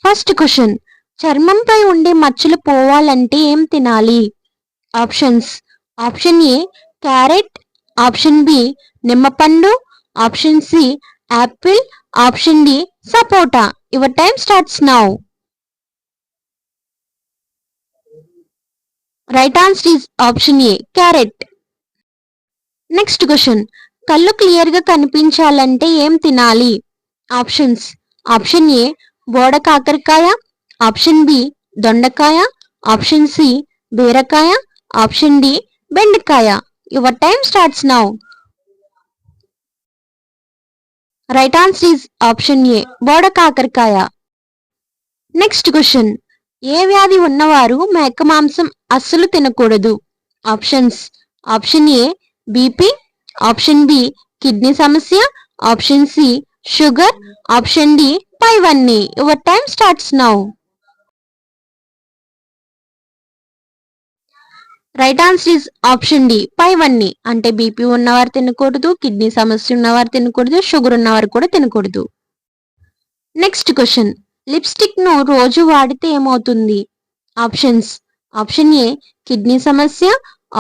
First question, చర్మంపై ఉండే మచ్చలు పోవాలంటే ఏం తినాలి? Options: option A carrot, option B నిమ్మపండు, option C apple, option D sapota. Your time starts now. Right answer is option A carrot. Next question, కళ్ళు clear గా కనిపించాలంటే ఏం తినాలి? ఆప్షన్స్: ఆప్షన్ ఏ బోడ కాకరకాయ, ఆప్షన్ బి దొండకాయ, ఆప్షన్ సి బీరకాయ, ఆప్షన్ డి బెండకాయ. Your time starts now. Right answer is option A బోడ కాకరకాయ. నెక్స్ట్ క్వశ్చన్, ఏ వ్యాధి ఉన్నవారు మేక మాంసం అస్సలు తినకూడదు? Options: option A BP, option B kidney సమస్య, option C sugar, option D పైవన్నీ. Your time starts now. Right answer is option D పైవన్నీ. అంటే బీపీ ఉన్నవారు తినకూడదు, కిడ్నీ సమస్య ఉన్నవారు తినకూడదు, షుగర్ ఉన్నవారు కూడా తినకూడదు. నెక్స్ట్ క్వశ్చన్, లిప్స్టిక్ ను రోజు వాడితే ఏమవుతుంది? ఆప్షన్స్: ఆప్షన్ ఏ కిడ్నీ సమస్య,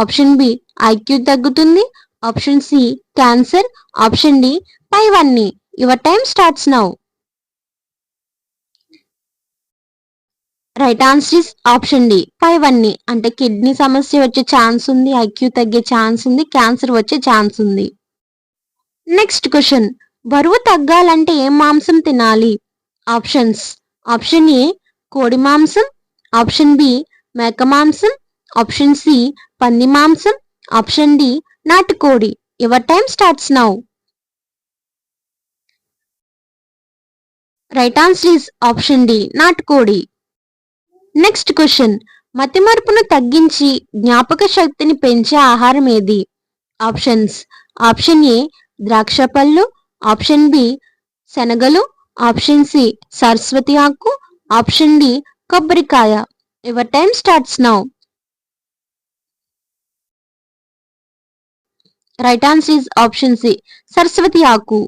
ఆప్షన్ బి ఐక్యూ తగ్గుతుంది, option C cancer, option D పైవన్నీ. Your time starts now. Right answer is option D పైవన్నీ. అంటే కిడ్నీ సమస్య వచ్చే ఛాన్స్ ఉంది, ఐక్యూ తగ్గే ఛాన్స్ ఉంది, క్యాన్సర్ వచ్చే ఛాన్స్ ఉంది. నెక్స్ట్ క్వశ్చన్, బరువు తగ్గాలంటే ఏం మాంసం తినాలి? ఆప్షన్స్: ఆప్షన్ ఏ కోడి మాంసం, ఆప్షన్ బి మేక మాంసం, ఆప్షన్ సి పంది మాంసం, ఆప్షన్ డి నాటుకోడి. Your time starts now. Right answer is option D నాటుకోడి. నెక్స్ట్ క్వశ్చన్, మతిమరుపును తగ్గించి జ్ఞాపక శక్తిని పెంచే ఆహారం ఏది? ఆప్షన్స్: ఆప్షన్ ఏ ద్రాక్ష పళ్ళు, ఆప్షన్ బి శనగలు, ఆప్షన్ సి సరస్వతి ఆకు, ఆప్షన్ డి కొబ్బరికాయ. Your time starts now. Right answer is option C సరస్వతి ఆకు.